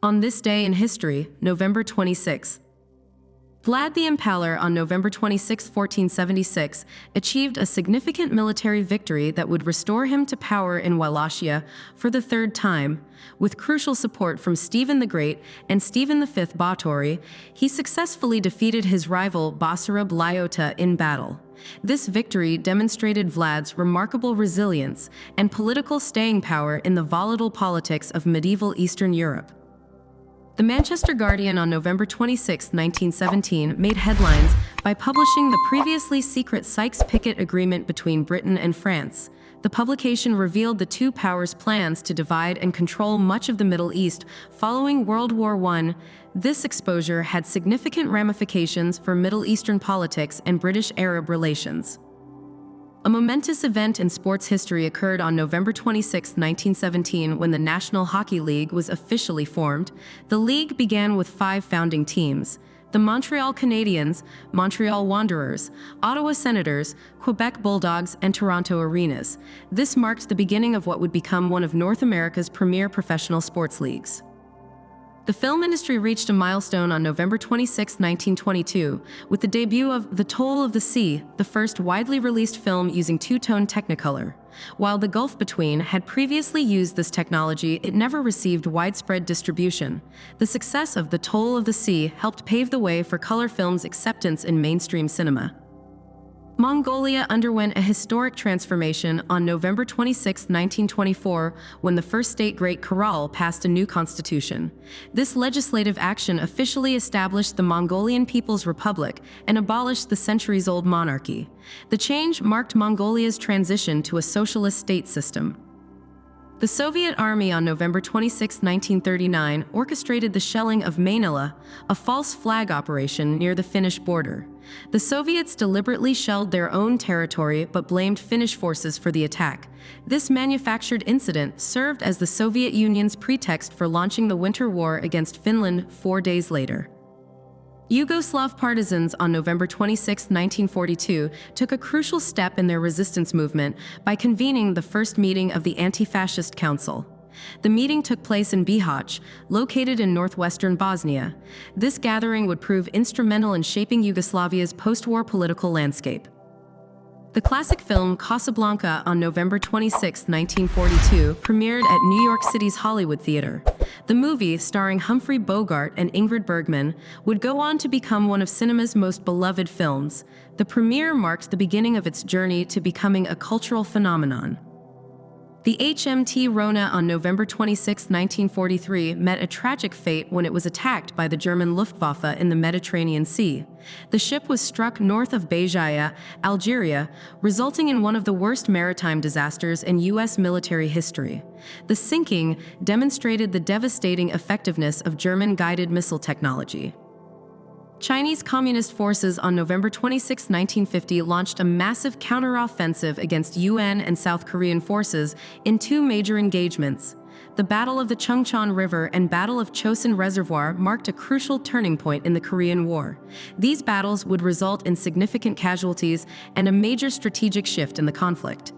On this day in history, November 26th, Vlad the Impaler on November 26, 1476, achieved a significant military victory that would restore him to power in Wallachia for the third time. With crucial support from Stephen the Great and Stephen V Báthory, he successfully defeated his rival Basarab Lyota in battle. This victory demonstrated Vlad's remarkable resilience and political staying power in the volatile politics of medieval Eastern Europe. The Manchester Guardian on November 26, 1917, made headlines by publishing the previously secret Sykes-Picot Agreement between Britain and France. The publication revealed the two powers' plans to divide and control much of the Middle East following World War I. This exposure had significant ramifications for Middle Eastern politics and British-Arab relations. A momentous event in sports history occurred on November 26, 1917, when the National Hockey League was officially formed. The league began with 5 founding teams: the Montreal Canadiens, Montreal Wanderers, Ottawa Senators, Quebec Bulldogs, and Toronto Arenas. This marked the beginning of what would become one of North America's premier professional sports leagues. The film industry reached a milestone on November 26, 1922, with the debut of The Toll of the Sea, the first widely released film using two-tone Technicolor. While The Gulf Between had previously used this technology, it never received widespread distribution. The success of The Toll of the Sea helped pave the way for color film's acceptance in mainstream cinema. Mongolia underwent a historic transformation on November 26, 1924, when the first state Great Khural passed a new constitution. This legislative action officially established the Mongolian People's Republic and abolished the centuries-old monarchy. The change marked Mongolia's transition to a socialist state system. The Soviet Army on November 26, 1939, orchestrated the shelling of Mainila, a false flag operation near the Finnish border. The Soviets deliberately shelled their own territory but blamed Finnish forces for the attack. This manufactured incident served as the Soviet Union's pretext for launching the Winter War against Finland 4 days later. Yugoslav partisans on November 26, 1942, took a crucial step in their resistance movement by convening the first meeting of the Anti-Fascist Council. The meeting took place in Bihać, located in northwestern Bosnia. This gathering would prove instrumental in shaping Yugoslavia's post-war political landscape. The classic film Casablanca on November 26, 1942, premiered at New York City's Hollywood Theater. The movie, starring Humphrey Bogart and Ingrid Bergman, would go on to become one of cinema's most beloved films. The premiere marked the beginning of its journey to becoming a cultural phenomenon. The HMT Rona on November 26, 1943, met a tragic fate when it was attacked by the German Luftwaffe in the Mediterranean Sea. The ship was struck north of Béjaïa, Algeria, resulting in one of the worst maritime disasters in U.S. military history. The sinking demonstrated the devastating effectiveness of German guided missile technology. Chinese Communist forces on November 26, 1950, launched a massive counteroffensive against UN and South Korean forces in 2 major engagements. The Battle of the Chungcheon River and Battle of Chosin Reservoir marked a crucial turning point in the Korean War. These battles would result in significant casualties and a major strategic shift in the conflict.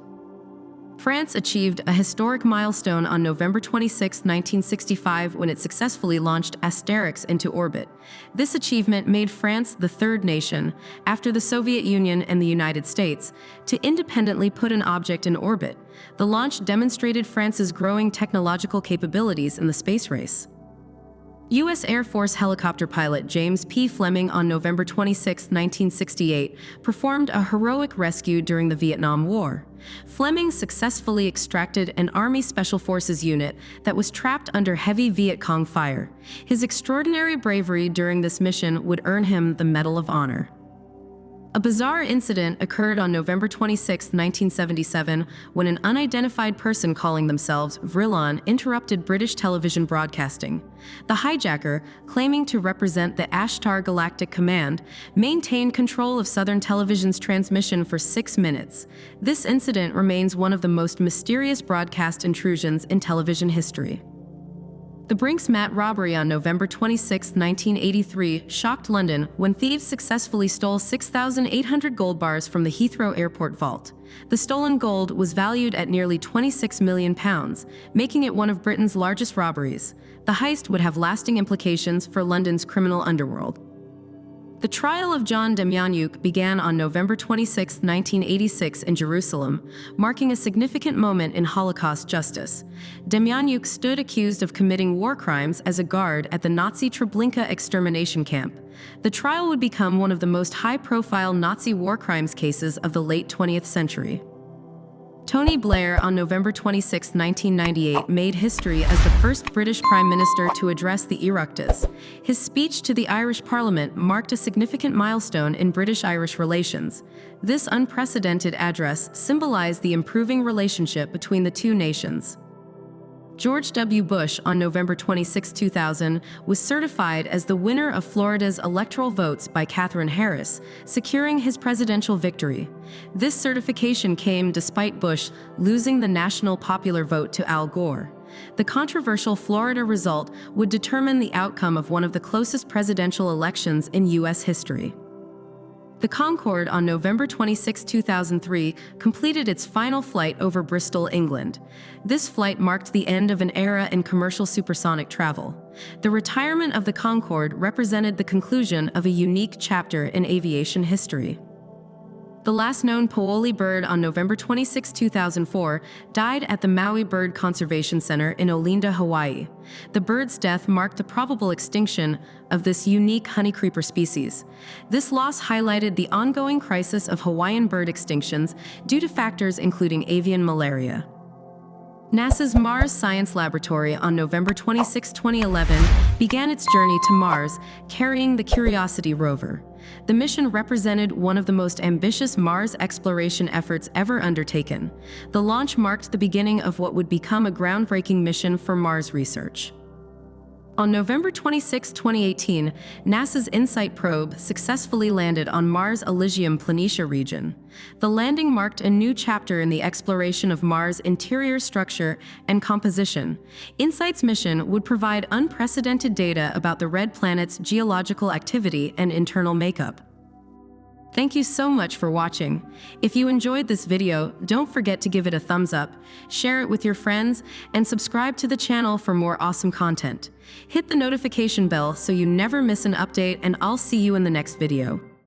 France achieved a historic milestone on November 26, 1965, when it successfully launched Asterix into orbit. This achievement made France the third nation, after the Soviet Union and the United States, to independently put an object in orbit. The launch demonstrated France's growing technological capabilities in the space race. U.S. Air Force helicopter pilot James P. Fleming on November 26, 1968, performed a heroic rescue during the Vietnam War. Fleming successfully extracted an Army Special Forces unit that was trapped under heavy Viet Cong fire. His extraordinary bravery during this mission would earn him the Medal of Honor. A bizarre incident occurred on November 26, 1977, when an unidentified person calling themselves Vrillon interrupted British television broadcasting. The hijacker, claiming to represent the Ashtar Galactic Command, maintained control of Southern Television's transmission for 6 minutes. This incident remains one of the most mysterious broadcast intrusions in television history. The Brinks-Mat robbery on November 26, 1983, shocked London when thieves successfully stole 6,800 gold bars from the Heathrow Airport vault. The stolen gold was valued at nearly £26 million, making it one of Britain's largest robberies. The heist would have lasting implications for London's criminal underworld. The trial of John Demjanjuk began on November 26, 1986 in Jerusalem, marking a significant moment in Holocaust justice. Demjanjuk stood accused of committing war crimes as a guard at the Nazi Treblinka extermination camp. The trial would become one of the most high-profile Nazi war crimes cases of the late 20th century. Tony Blair, on November 26, 1998, made history as the first British Prime Minister to address the Oireachtas. His speech to the Irish Parliament marked a significant milestone in British-Irish relations. This unprecedented address symbolized the improving relationship between the two nations. George W. Bush, on November 26, 2000, was certified as the winner of Florida's electoral votes by Katherine Harris, securing his presidential victory. This certification came despite Bush losing the national popular vote to Al Gore. The controversial Florida result would determine the outcome of one of the closest presidential elections in U.S. history. The Concorde, on November 26, 2003, completed its final flight over Bristol, England. This flight marked the end of an era in commercial supersonic travel. The retirement of the Concorde represented the conclusion of a unique chapter in aviation history. The last known Paoli bird, on November 26, 2004, died at the Maui Bird Conservation Center in Olinda, Hawaii. The bird's death marked the probable extinction of this unique honeycreeper species. This loss highlighted the ongoing crisis of Hawaiian bird extinctions due to factors including avian malaria. NASA's Mars Science Laboratory, on November 26, 2011, began its journey to Mars, carrying the Curiosity rover. The mission represented one of the most ambitious Mars exploration efforts ever undertaken. The launch marked the beginning of what would become a groundbreaking mission for Mars research. On November 26, 2018, NASA's InSight probe successfully landed on Mars' Elysium Planitia region. The landing marked a new chapter in the exploration of Mars' interior structure and composition. InSight's mission would provide unprecedented data about the red planet's geological activity and internal makeup. Thank you so much for watching. If you enjoyed this video, don't forget to give it a thumbs up, share it with your friends, and subscribe to the channel for more awesome content. Hit the notification bell so you never miss an update, and I'll see you in the next video.